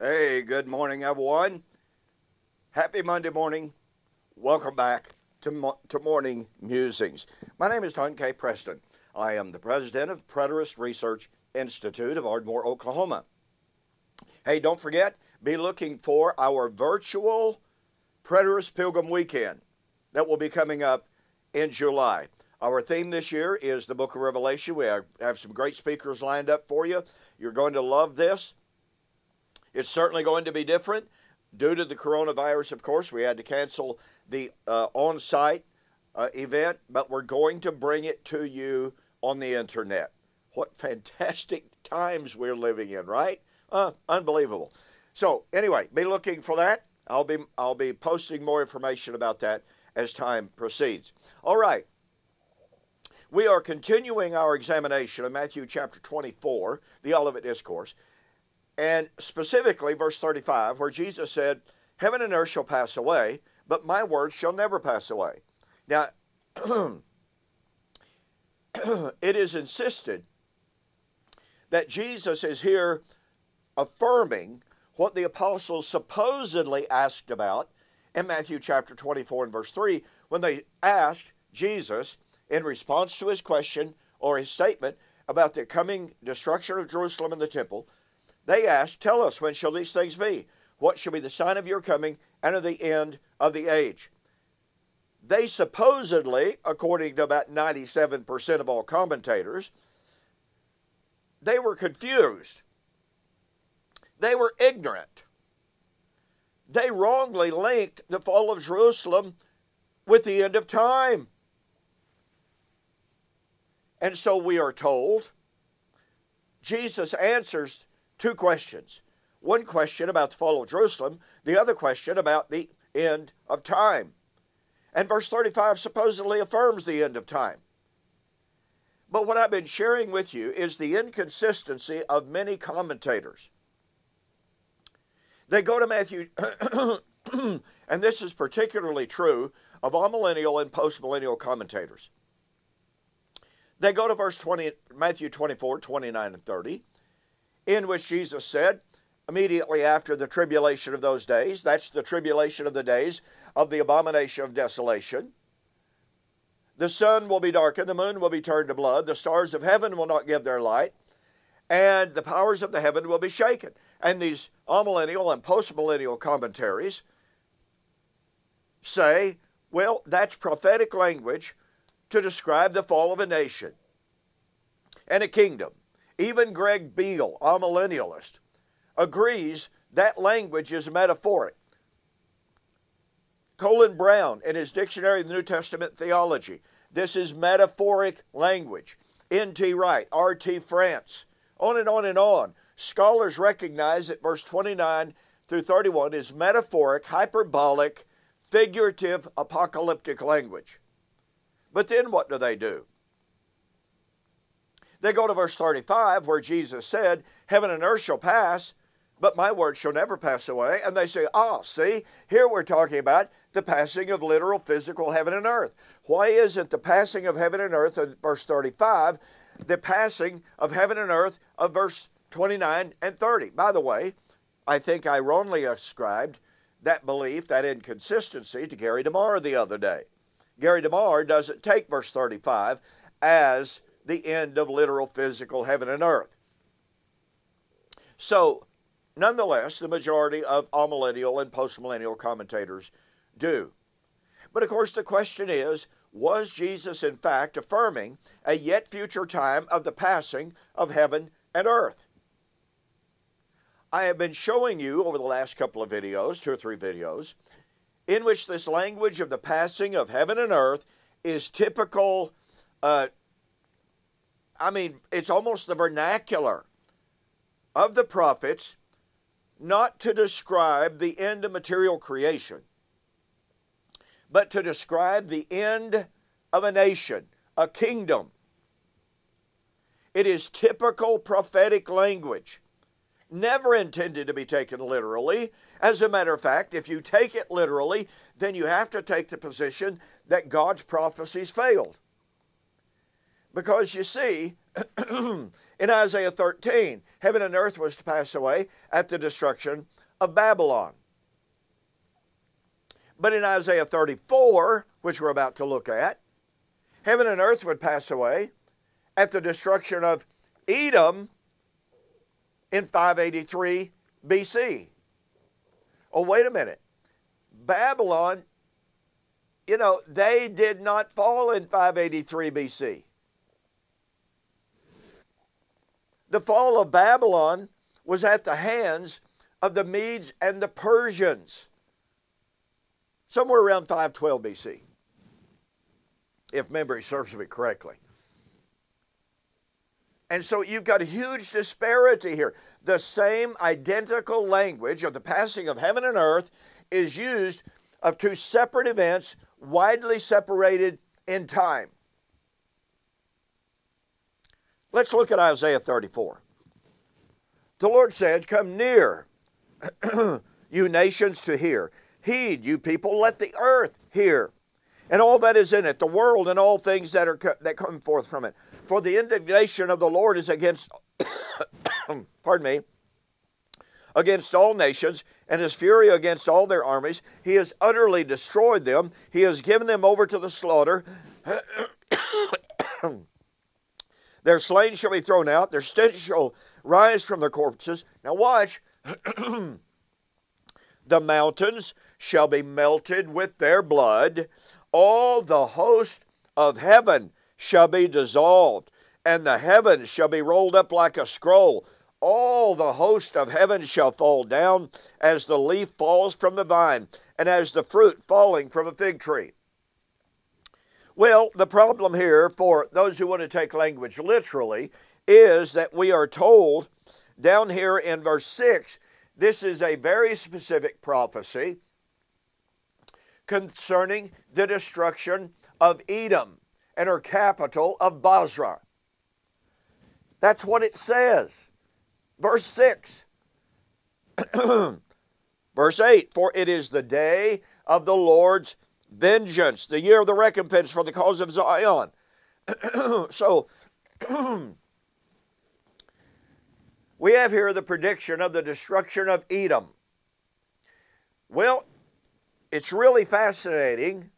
Hey, good morning, everyone. Happy Monday morning. Welcome back to Morning Musings. My name is Don K. Preston. I am the president of Preterist Research Institute of Ardmore, Oklahoma. Hey, don't forget, be looking for our virtual Preterist Pilgrim Weekend that will be coming up in July. Our theme this year is the book of Revelation. We have some great speakers lined up for you. You're going to love this. It's certainly going to be different. Due to the coronavirus, of course, we had to cancel the on-site event, but we're going to bring it to you on the internet. What fantastic times we're living in, right? Unbelievable. So anyway, be looking for that. I'll be posting more information about that as time proceeds. All right. We are continuing our examination of Matthew chapter 24, the Olivet Discourse, and specifically verse 35, where Jesus said, "Heaven and earth shall pass away, but my words shall never pass away." Now, it is insisted that Jesus is here affirming what the apostles supposedly asked about in Matthew chapter 24 and verse 3, when they asked Jesus, in response to his question or his statement about the coming destruction of Jerusalem and the temple, they asked, "Tell us, when shall these things be? What shall be the sign of your coming and of the end of the age?" They supposedly, according to about 97% of all commentators, they were confused. They were ignorant. They wrongly linked the fall of Jerusalem with the end of time. And so we are told Jesus answers two questions. One question about the fall of Jerusalem, the other question about the end of time. And verse 35 supposedly affirms the end of time. But what I've been sharing with you is the inconsistency of many commentators. They go to Matthew, and this is particularly true of amillennial and postmillennial commentators. They go to verse 20, Matthew 24, 29 and 30, in which Jesus said, immediately after the tribulation of those days, that's the tribulation of the days of the abomination of desolation, the sun will be darkened, the moon will be turned to blood, the stars of heaven will not give their light, and the powers of the heaven will be shaken. And these amillennial and postmillennial commentaries say, well, that's prophetic language to describe the fall of a nation and a kingdom. Even Greg Beale, amillennialist, agrees that language is metaphoric. Colin Brown, in his Dictionary of the New Testament Theology, this is metaphoric language. N.T. Wright, R.T. France, on and on and on. Scholars recognize that verse 29 through 31 is metaphoric, hyperbolic, figurative, apocalyptic language. But then what do? They go to verse 35 where Jesus said, "Heaven and earth shall pass, but my word shall never pass away." And they say, see, here we're talking about the passing of literal physical heaven and earth. Why isn't the passing of heaven and earth in verse 35 the passing of heaven and earth of verse 29 and 30? By the way, I think I wrongly ascribed that belief, that inconsistency, to Gary DeMar the other day. Gary DeMar doesn't take verse 35 as the end of literal physical heaven and earth. So, nonetheless, the majority of amillennial and postmillennial commentators do. But of course the question is, was Jesus in fact affirming a yet future time of the passing of heaven and earth? I have been showing you over the last couple of videos, 2 or 3 videos, in which this language of the passing of heaven and earth is typical, it's almost the vernacular of the prophets, not to describe the end of material creation, but to describe the end of a nation, a kingdom. It is typical prophetic language, never intended to be taken literally. As a matter of fact, if you take it literally, then you have to take the position that God's prophecies failed. Because you see, In Isaiah 13, heaven and earth was to pass away at the destruction of Babylon. But in Isaiah 34, which we're about to look at, heaven and earth would pass away at the destruction of Edom in 583 BC. Oh, wait a minute. Babylon, they did not fall in 583 BC. The fall of Babylon was at the hands of the Medes and the Persians, somewhere around 512 BC, if memory serves me correctly. And so you've got a huge disparity here. The same identical language of the passing of heaven and earth is used of two separate events, widely separated in time. Let's look at Isaiah 34. The Lord said, "Come near, you nations, to hear. Heed, you people, let the earth hear, and all that is in it, the world and all things that come forth from it. For the indignation of the Lord is against, against all nations, and his fury against all their armies. He has utterly destroyed them. He has given them over to the slaughter. Their slain shall be thrown out. Their stench shall rise from their corpses." Now watch. "The mountains shall be melted with their blood. All the host of heaven shall be dissolved, and the heavens shall be rolled up like a scroll. All the host of heaven shall fall down as the leaf falls from the vine, and as the fruit falling from a fig tree." Well, the problem here for those who want to take language literally is that we are told down here in verse 6, this is a very specific prophecy concerning the destruction of Edom and her capital of Basra. That's what it says. Verse 6. Verse 8, "For it is the day of the Lord's vengeance, the year of the recompense for the cause of Zion." So, we have here the prediction of the destruction of Edom. Well, it's really fascinating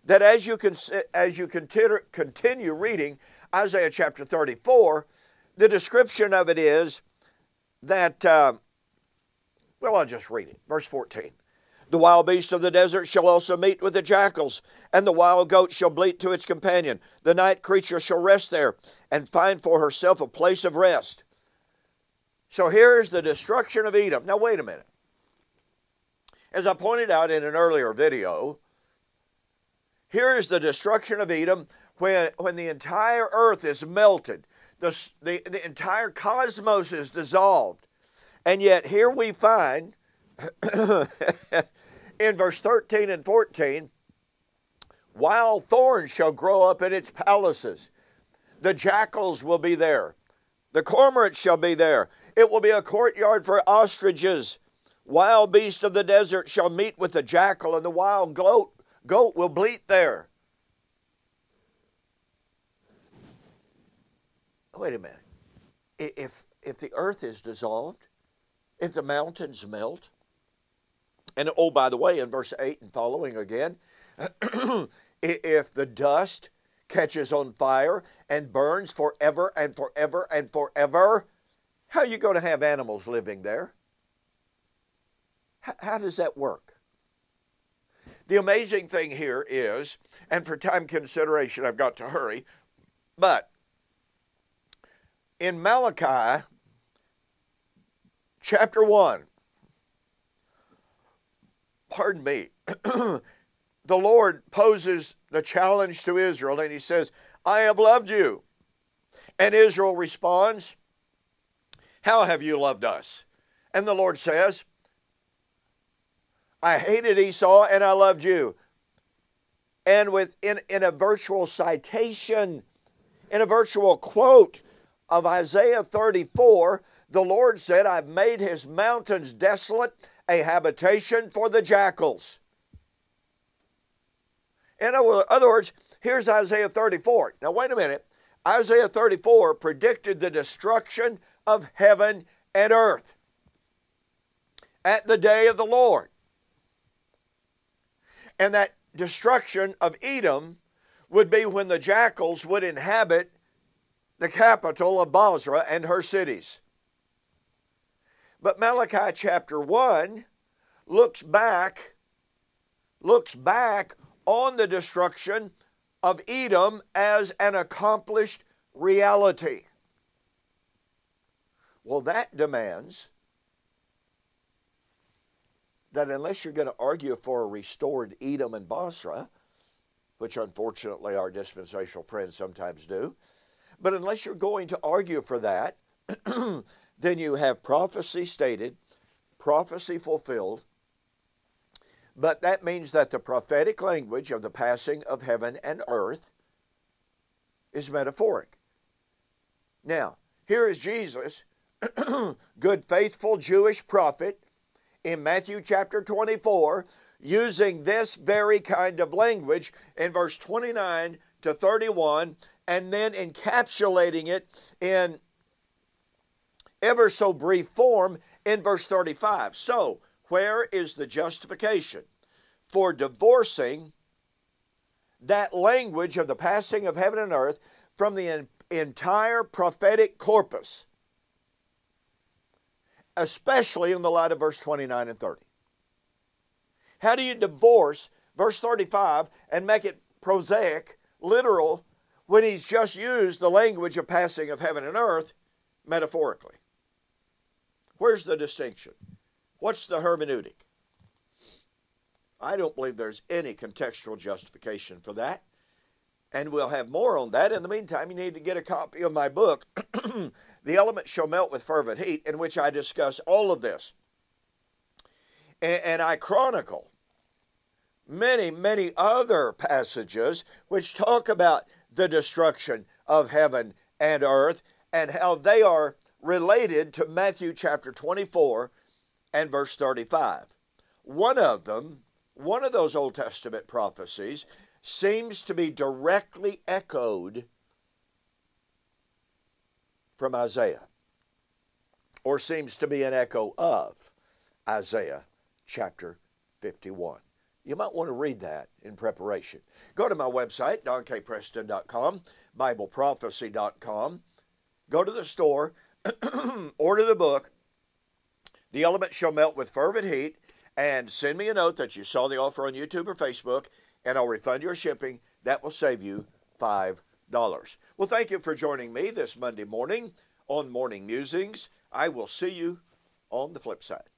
that as you continue reading Isaiah chapter 34, the description of it is that, I'll just read it. Verse 14. "The wild beast of the desert shall also meet with the jackals, and the wild goat shall bleat to its companion. The night creature shall rest there and find for herself a place of rest." So here's the destruction of Edom. Now wait a minute. As I pointed out in an earlier video, here is the destruction of Edom when the entire earth is melted. The entire cosmos is dissolved. And yet here we find in verse 13 and 14, "Wild thorns shall grow up in its palaces. The jackals will be there. The cormorant shall be there. It will be a courtyard for ostriches. Wild beasts of the desert shall meet with the jackal, and the wild goat will bleat there." Wait a minute. If the earth is dissolved, if the mountains melt, and oh, by the way, in verse 8 and following again, if the dust catches on fire and burns forever and forever and forever, how are you going to have animals living there? How does that work? The amazing thing here is, and for time consideration I've got to hurry, but in Malachi chapter 1, the Lord poses the challenge to Israel, and he says, "I have loved you." And Israel responds, "How have you loved us?" And the Lord says, "I hated Esau and I loved you." And in a virtual citation, in a virtual quote of Isaiah 34, the Lord said, "I've made his mountains desolate, a habitation for the jackals." In other words, here's Isaiah 34. Now wait a minute. Isaiah 34 predicted the destruction of heaven and earth at the day of the Lord. And that destruction of Edom would be when the jackals would inhabit the capital of Basra and her cities. But Malachi chapter 1 looks back on the destruction of Edom as an accomplished reality. Well, that demands that unless you're going to argue for a restored Edom and Basra, which unfortunately our dispensational friends sometimes do, but unless you're going to argue for that, then you have prophecy stated, prophecy fulfilled, but that means that the prophetic language of the passing of heaven and earth is metaphoric. Now, here is Jesus, good, faithful Jewish prophet, in Matthew chapter 24, using this very kind of language in verse 29 to 31, and then encapsulating it in ever so brief form in verse 35. So, where is the justification for divorcing that language of the passing of heaven and earth from the entire prophetic corpus, especially in the light of verse 29 and 30? How do you divorce verse 35 and make it prosaic, literal, when he's just used the language of passing of heaven and earth metaphorically? Where's the distinction? What's the hermeneutic? I don't believe there's any contextual justification for that. And we'll have more on that. In the meantime, you need to get a copy of my book, The Elements Shall Melt with Fervent Heat, in which I discuss all of this. And I chronicle many, many other passages which talk about the destruction of heaven and earth and how they are related to Matthew chapter 24 and verse 35. One of those Old Testament prophecies seems to be directly echoed from Isaiah, or seems to be an echo of Isaiah chapter 51. You might want to read that in preparation. Go to my website, donkpreston.com, bibleprophecy.com. Go to the store, order the book, The Elements Shall Melt with Fervent Heat, and send me a note that you saw the offer on YouTube or Facebook, and I'll refund your shipping. That will save you $5. Well, thank you for joining me this Monday morning on Morning Musings. I will see you on the flip side.